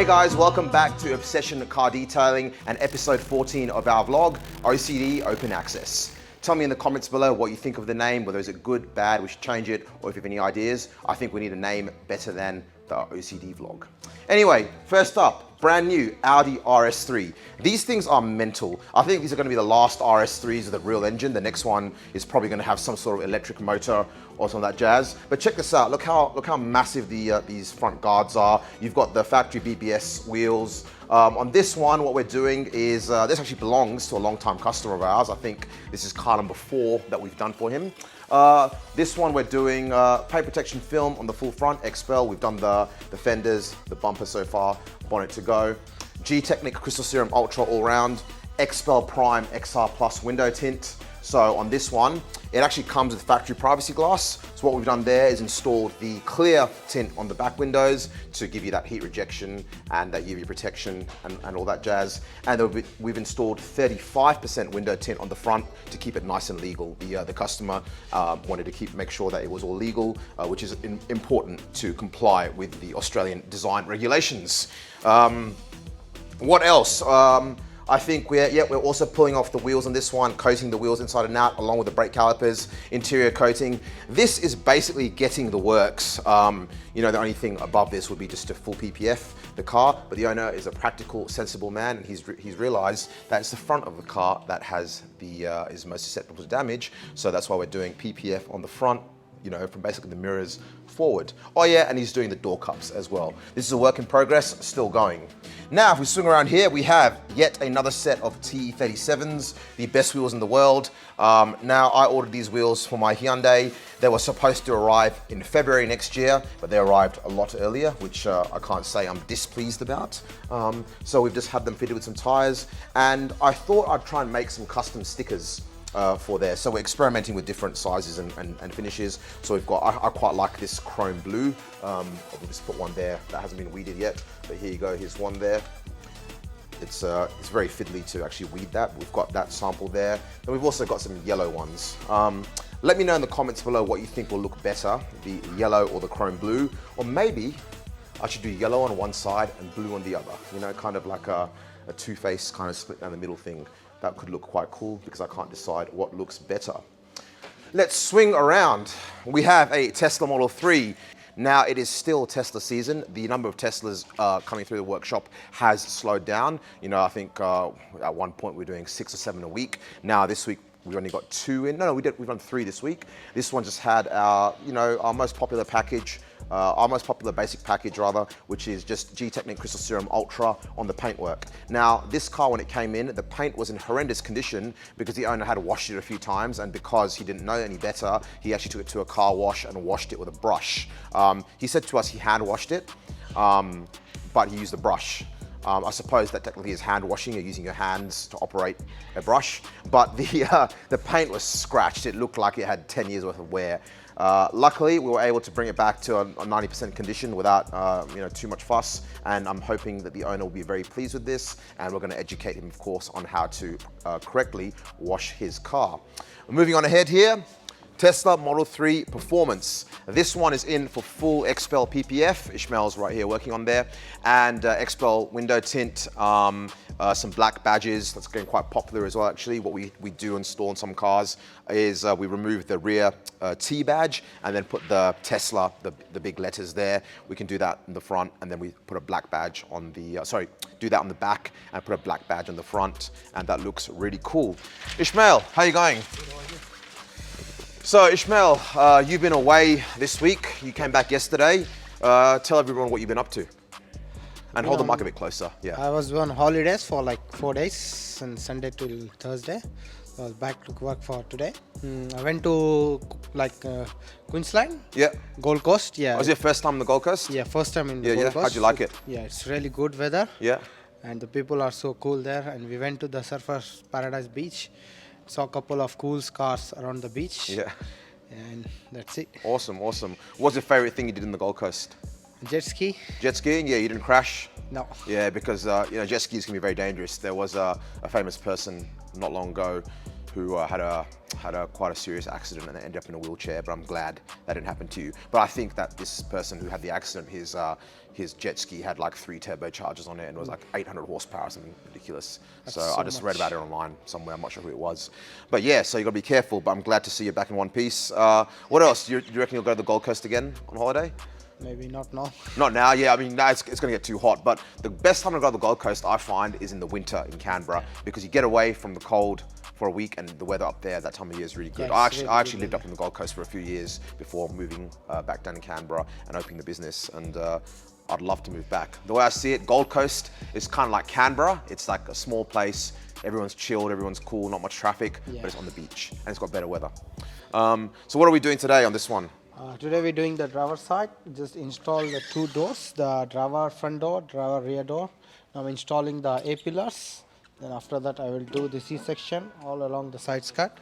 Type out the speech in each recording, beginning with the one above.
Hey guys, welcome back to Obsession Car Detailing and episode 14 of our vlog, OCD Open Access. Tell me in the comments below what you think of the name, whether is it good, bad, we should change it, or if you have any ideas. I think we need a name better than the OCD vlog. Anyway, first up, brand new Audi RS3. These things are mental. I think these are going to be the last RS3s with a real engine. The next one is probably going to have some sort of electric motor or some of that jazz. But check this out. Look how massive these front guards are. You've got the factory BBS wheels. On this one, what we're doing is, this actually belongs to a long-time customer of ours. I think this is car number 4 that we've done for him. This one we're doing paint protection film on the full front, XPEL. We've done the fenders, the bumper so far, bonnet to go. G-Technic Crystal Serum Ultra all round, XPEL Prime XR Plus window tint. So on this one, it actually comes with factory privacy glass. So what we've done there is installed the clear tint on the back windows to give you that heat rejection and that UV protection and all that jazz. And then we've installed 35% window tint on the front to keep it nice and legal. The customer wanted to make sure that it was all legal, which is important to comply with the Australian design regulations. What else? I think we're also pulling off the wheels on this one, coating the wheels inside and out, along with the brake calipers, interior coating. This is basically getting the works. You know, the only thing above this would be just a full PPF, the car, but the owner is a practical, sensible man, and he's realized that it's the front of the car that has is most susceptible to damage. So that's why we're doing PPF on the front, you know, from basically the mirrors forward. Oh yeah, and he's doing the door cups as well. This is a work in progress, still going. Now, if we swing around here, we have yet another set of TE37s, the best wheels in the world. Now, I ordered these wheels for my Hyundai. They were supposed to arrive in February next year, but they arrived a lot earlier, which I can't say I'm displeased about. So we've just had them fitted with some tires, and I thought I'd try and make some custom stickers for there. So we're experimenting with different sizes and finishes. So we've got, I quite like this chrome blue. I'll just put one there that hasn't been weeded yet, but here you go, here's one there. It's very fiddly to actually weed that. We've got that sample there. And we've also got some yellow ones. Let me know in the comments below what you think will look better, the yellow or the chrome blue, or maybe I should do yellow on one side and blue on the other. You know, kind of like a two-face kind of split down the middle thing. That could look quite cool because I can't decide what looks better. Let's swing around. We have a Tesla Model 3. Now it is still Tesla season. The number of Teslas coming through the workshop has slowed down. You know, I think at one point we were doing 6 or 7 a week. Now this week we've only got 2 in. No, we've done 3 this week. This one just had our, you know, our most popular package. Our most popular basic package rather, which is just G-Technic Crystal Serum Ultra on the paintwork. Now, this car when it came in, the paint was in horrendous condition because the owner had washed it a few times, and because he didn't know any better, he actually took it to a car wash and washed it with a brush. He said to us he hand washed it, but he used a brush. I suppose that technically is hand washing. You're using your hands to operate a brush, but the paint was scratched. It looked like it had 10 years worth of wear. Luckily, we were able to bring it back to a 90% condition without you know, too much fuss, and I'm hoping that the owner will be very pleased with this, and we're going to educate him, of course, on how to correctly wash his car. Moving on ahead here. Tesla Model 3 Performance. This one is in for full XPEL PPF. Ishmael's right here working on there. And XPEL window tint, some black badges. That's getting quite popular as well, actually. What we do install in some cars is we remove the rear T badge and then put the Tesla, the big letters there. We can do that in the front, and then we put a black badge on the, do that on the back and put a black badge on the front, and that looks really cool. Ishmael, how are you going? So Ishmael, you've been away this week. You came back yesterday. Tell everyone what you've been up to. And hold the mic a bit closer. Yeah. I was on holidays for like 4 days, and Sunday till Thursday. I was back to work for today. I went to like Queensland. Yeah. Gold Coast. Yeah. Was it your first time on the Gold Coast? Yeah, first time in the Gold Coast. How'd you like it? Yeah, it's really good weather. Yeah. And the people are so cool there. And we went to the Surfers Paradise Beach. Saw a couple of cool cars around the beach. Yeah. And that's it. Awesome, awesome. What's your favorite thing you did in the Gold Coast? Jet ski. Jet skiing? Yeah, you didn't crash? No. Yeah, because you know, jet skis can be very dangerous. There was a famous person not long ago who had a quite a serious accident and ended up in a wheelchair, but I'm glad that didn't happen to you. But I think that this person who had the accident, his jet ski had like 3 turbochargers on it and it was like 800 horsepower, something ridiculous. So I just read about it online somewhere, I'm not sure who it was. But yeah, so you gotta be careful, but I'm glad to see you back in one piece. What else? Do you reckon you'll go to the Gold Coast again on holiday? Maybe not now. Not now, yeah. I mean, now it's going to get too hot. But the best time to go to the Gold Coast, I find, is in the winter in Canberra because you get away from the cold for a week, and the weather up there that time of year is really good. Yeah, I actually lived up in the Gold Coast for a few years before moving back down to Canberra and opening the business. And I'd love to move back. The way I see it, Gold Coast is kind of like Canberra. It's like a small place. Everyone's chilled, everyone's cool, not much traffic, but it's on the beach and it's got better weather. So what are we doing today on this one? Today we're doing the driver side. Just install the 2 doors, the driver front door, driver rear door. Now I'm installing the A pillars. Then after that I will do the C section all along the side skirt.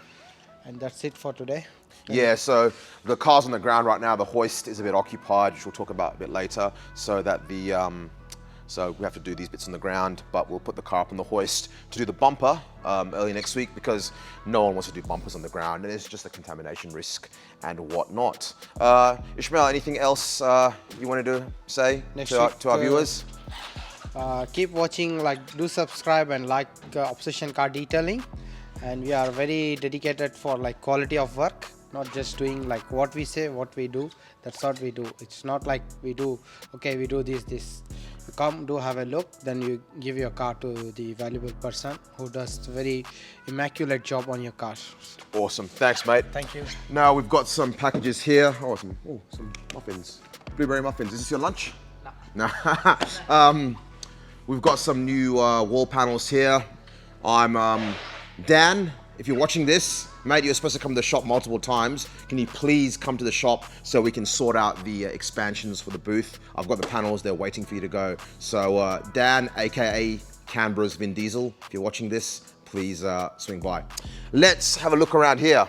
And that's it for today. Yeah, so the car's on the ground right now. The hoist is a bit occupied, which we'll talk about a bit later. So that so we have to do these bits on the ground, but we'll put the car up on the hoist to do the bumper early next week because no one wants to do bumpers on the ground and it's just a contamination risk and whatnot. Ishmael, anything else you wanted to say to our viewers? Keep watching, do subscribe and like Obsession Car Detailing. And we are very dedicated for quality of work, not just doing what we say, what we do. That's what we do. It's not like we do, okay, we do this. You come, do have a look, then you give your car to the valuable person who does a very immaculate job on your car. Awesome. Thanks, mate. Thank you. Now we've got some packages here. Oh, some muffins. Blueberry muffins. Is this your lunch? No. We've got some new wall panels here. I'm Dan. If you're watching this, mate, you're supposed to come to the shop multiple times. Can you please come to the shop so we can sort out the expansions for the booth? I've got the panels, they're waiting for you to go. So Dan, aka Canberra's Vin Diesel, if you're watching this, please swing by. Let's have a look around here.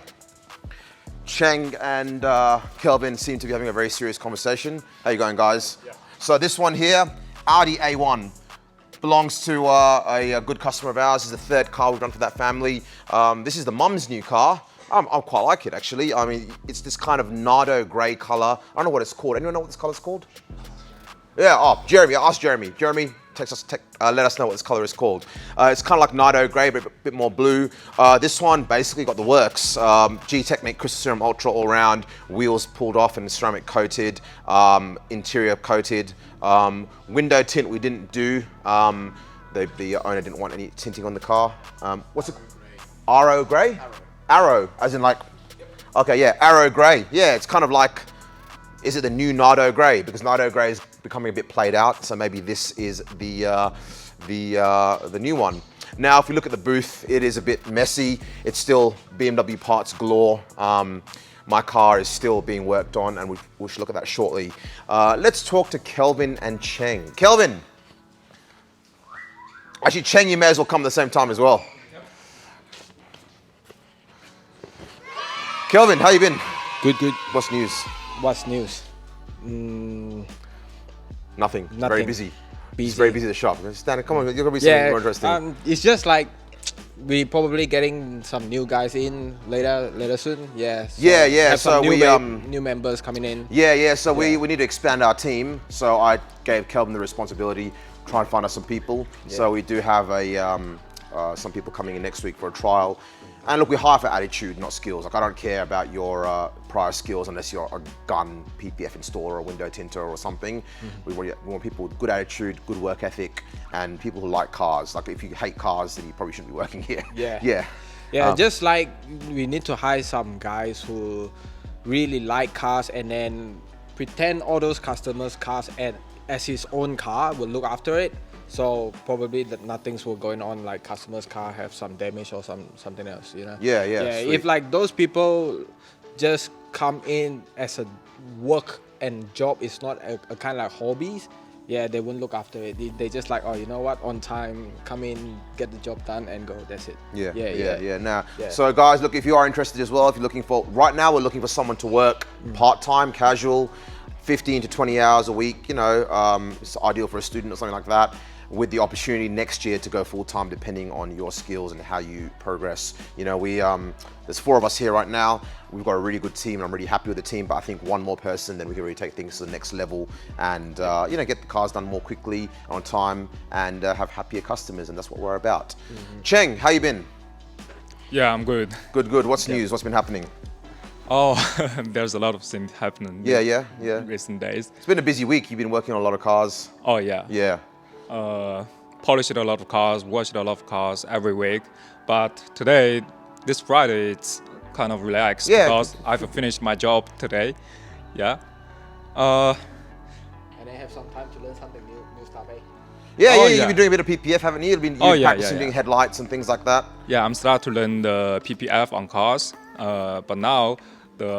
Cheng and Kelvin seem to be having a very serious conversation. How you going, guys? Yeah. So this one here, Audi A1. Belongs to a good customer of ours. This is the 3rd car we've done for that family. This is the mum's new car. I quite like it actually. I mean, it's this kind of Nardo grey colour. I don't know what it's called. Anyone know what this colour's called? Yeah, Jeremy, ask Jeremy. Jeremy, let us know what this colour is called. It's kind of like Nardo grey, but a bit more blue. This one basically got the works. G-Technique Crystal Serum Ultra all round, wheels pulled off and ceramic coated, interior coated. Window tint we didn't do. The owner didn't want any tinting on the car. What's it? Arrow grey? Arrow, as in okay, yeah, arrow grey. Yeah, it's kind of like, is it the new Nardo grey? Because Nardo grey is becoming a bit played out, so maybe this is the new one. Now, if you look at the booth, it is a bit messy. It's still BMW parts galore. My car is still being worked on, and we should look at that shortly. Let's talk to Kelvin and Cheng. Kelvin! Actually, Cheng, you may as well come at the same time as well. Yep. Kelvin, how you been? Good. What's news? What's news? Nothing. Very busy. It's very busy at the shop. Stan, come on, you're gonna be something more interesting. It's just we probably getting some new guys in later soon. Yeah. So yeah. So new members coming in. Yeah. So we need to expand our team. So I gave Kelvin the responsibility, try and find us some people. Yeah. So we do have some people coming in next week for a trial. And look, we hire for attitude, not skills. I don't care about your prior skills unless you're a gun PPF installer or window tinter or something. Mm-hmm. We want people with good attitude, good work ethic, and people who like cars. If you hate cars, then you probably shouldn't be working here. Yeah. Just we need to hire some guys who really like cars and then pretend all those customers' cars as his own car, will look after it. So probably that nothing's will going on, customers' car have some damage or something else, you know? Yeah. If those people just come in as a work and job is not a kind of hobbies, they won't look after it. They just oh, you know what, on time, come in, get the job done and go, that's it. So guys, look, if you are interested as well, if you're looking for, right now we're looking for someone to work part-time, casual, 15 to 20 hours a week, it's ideal for a student or something like that. with the opportunity next year to go full time, depending on your skills and how you progress. You know, there's 4 of us here right now. We've got a really good team, and I'm really happy with the team. But I think one more person, then we can really take things to the next level, and you know, get the cars done more quickly, on time, and have happier customers. And that's what we're about. Cheng, how you been? Yeah, I'm good. Good. What's news? What's been happening? Oh, there's a lot of things happening. Yeah. Recent days. It's been a busy week. You've been working on a lot of cars. Oh yeah. Yeah. Polished a lot of cars, washed a lot of cars every week. But today, this Friday, it's kind of relaxed because I've finished my job today. Yeah. And I have some time to learn something new stuff, eh? You've been doing a bit of PPF, haven't you? You've been practicing doing headlights and things like that. Yeah, I'm starting to learn the PPF on cars. But now,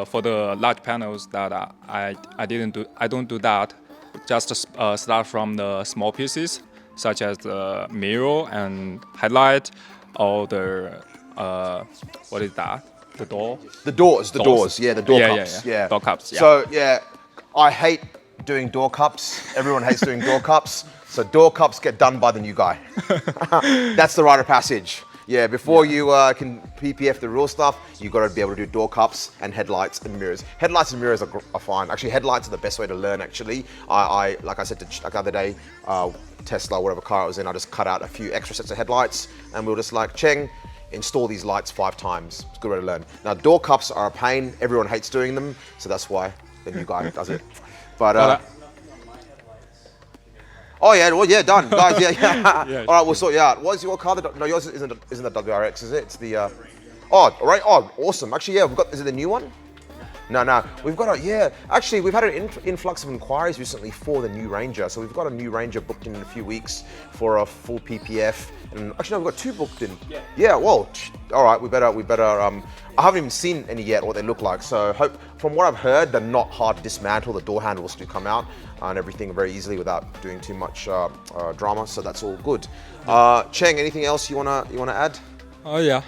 for the large panels that I don't do that. Just start from the small pieces, such as the mirror and headlight, or the what is that? The door? The doors. Yeah, the door cups. Yeah. Door cups. Yeah. So I hate doing door cups. Everyone hates doing door cups. So door cups get done by the new guy. That's the rite of passage. Yeah, before you can PPF the real stuff, you've got to be able to do door cups and headlights and mirrors. Headlights and mirrors are fine. Actually, headlights are the best way to learn, actually. I like I said like the other day, Tesla, whatever car I was in, I just cut out a few extra sets of headlights, and we were just like, Cheng, install these lights 5 times. It's a good way to learn. Now, door cups are a pain. Everyone hates doing them, so that's why the new guy does it. But oh yeah, well done, guys. Yeah. All right, we'll sort you out. What is your car? No, yours isn't the WRX, is it? It's the. Oh, all right. Oh, awesome. Actually, yeah, we've got. Is it the new one? No. We've got Actually, we've had an influx of inquiries recently for the new Ranger. So we've got a new Ranger booked in a few weeks for a full PPF. And actually, no, we've got 2 booked in. Yeah. Well, all right. We better. I haven't even seen any yet, what they look like. So from what I've heard, they're not hard to dismantle. The door handles do come out and everything very easily without doing too much drama. So that's all good. Cheng, anything else you wanna add? Oh yeah.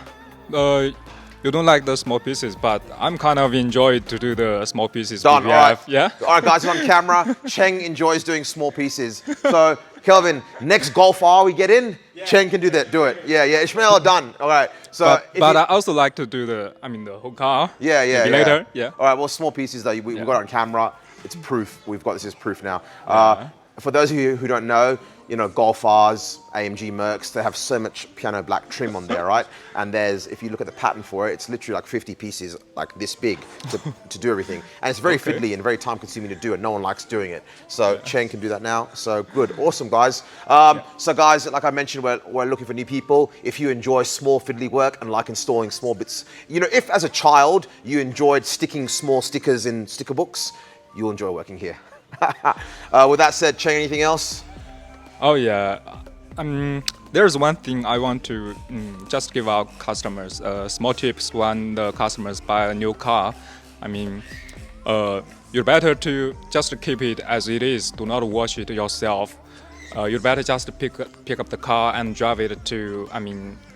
You don't like the small pieces, but I'm kind of enjoyed to do the small pieces. Done. All right. Yeah. All right, guys, on camera. Cheng enjoys doing small pieces. So, Kelvin, next Golf R we get in, Cheng can do that. Do it. Yeah. Ishmael, done. All right. So, but I also like to do the whole car. Yeah. Later. Yeah. All right. Well, small pieces though. We've got it on camera. It's proof. We've got this as proof now. For those of you who don't know, you know, Golf Rs, AMG Mercs, they have so much piano black trim on there, right? And if you look at the pattern for it, it's literally like 50 pieces like this big to do everything. And it's very fiddly and very time consuming to do it. No one likes doing it. So Cheng can do that now. So good. Awesome, guys. So guys, like I mentioned, we're looking for new people. If you enjoy small fiddly work and like installing small bits, you know, if as a child you enjoyed sticking small stickers in sticker books, you'll enjoy working here. With that said, Cheng, anything else? Oh yeah, there's one thing I want to just give our customers small tips when the customers buy a new car. I mean, you're better to just keep it as it is. Do not wash it yourself. You'd better just pick up the car and drive it to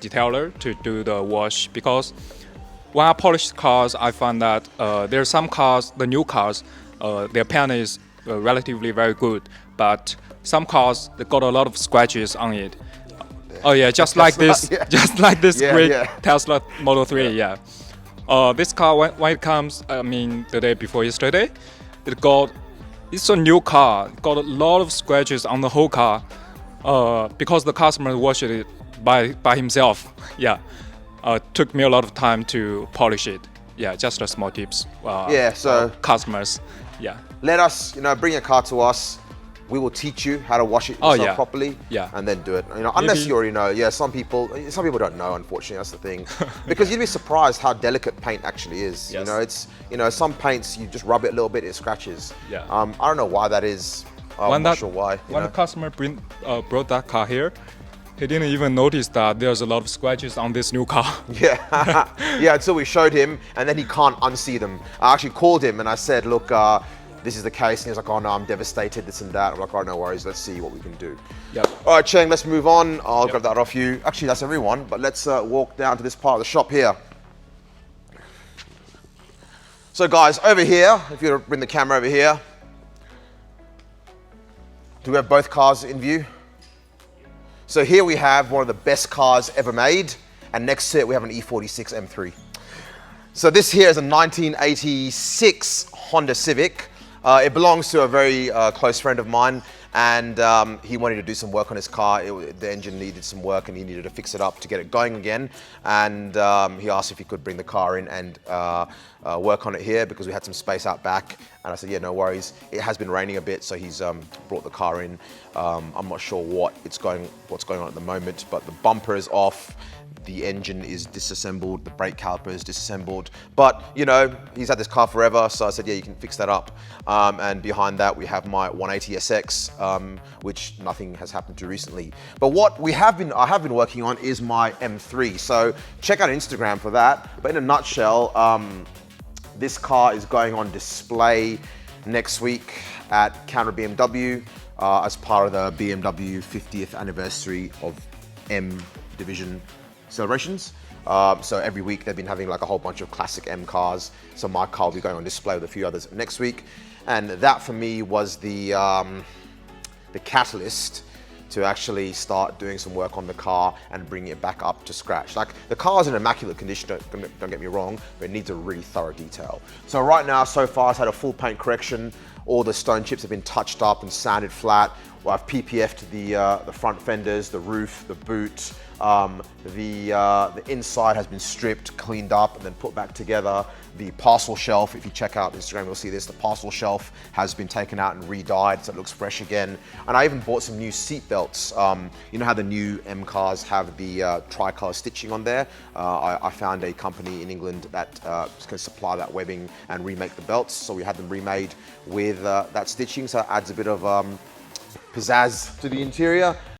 detailer to do the wash, because when I polish cars, I find that there are some cars, the new cars, their paint is relatively very good, but some cars, they got a lot of scratches on it. Oh yeah, just like this, just like this great Tesla Model 3. Yeah. This car, when it comes, the day before yesterday, it's a new car. It got a lot of scratches on the whole car, because the customer washed it by himself. Yeah. Took me a lot of time to polish it. Yeah, just a small tips. So customers. Yeah. Let us, bring your car to us. We will teach you how to wash it yourself properly, and then do it. Unless you already know. Yeah, some people don't know. Unfortunately, that's the thing. Because you'd be surprised how delicate paint actually is. Yes. It's some paints you just rub it a little bit, it scratches. Yeah. I don't know why that is. I'm not sure why. When the customer brought that car here, he didn't even notice that there's a lot of scratches on this new car. Yeah. Yeah. Until we showed him, and then he can't unsee them. I actually called him and I said, look. This is the case, and he was like, oh no, I'm devastated, this and that. I'm like, oh, no worries, let's see what we can do. Yep. All right, Cheng, let's move on. I'll grab that off you. Actually, that's everyone, but let's walk down to this part of the shop here. So guys, over here, if you bring the camera over here, do we have both cars in view? So here we have one of the best cars ever made, and next to it we have an E46 M3. So this here is a 1986 Honda Civic. It belongs to a very close friend of mine, and he wanted to do some work on his car. The engine needed some work and he needed to fix it up to get it going again. And he asked if he could bring the car in and work on it here because we had some space out back. And I said, yeah, no worries. It has been raining a bit, so he's brought the car in. I'm not sure what's going on at the moment, but the bumper is off. The engine is disassembled, the brake caliper is disassembled, but you know, he's had this car forever, so I said, yeah, you can fix that up. And behind that, we have my 180 SX, which nothing has happened to recently. But what I have been working on is my M3, so check out Instagram for that. But in a nutshell, this car is going on display next week at Canberra BMW as part of the BMW 50th anniversary of M Division celebrations. So every week they've been having like a whole bunch of classic M cars. So my car will be going on display with a few others next week. And that for me was the catalyst to actually start doing some work on the car and bringing it back up to scratch. Like the car's in immaculate condition, don't get me wrong, but it needs a really thorough detail. So right now, so far, it's had a full paint correction. All the stone chips have been touched up and sanded flat. Well, I've PPF'd the front fenders, the roof, the boot. The inside has been stripped, cleaned up, and then put back together. The parcel shelf, if you check out Instagram, you'll see this. The parcel shelf has been taken out and re-dyed, so it looks fresh again. And I even bought some new seat belts. You know how the new M cars have the tricolor stitching on there? I found a company in England that can supply that webbing and remake the belts. So we had them remade with that stitching, so it adds a bit of pizzazz to the interior.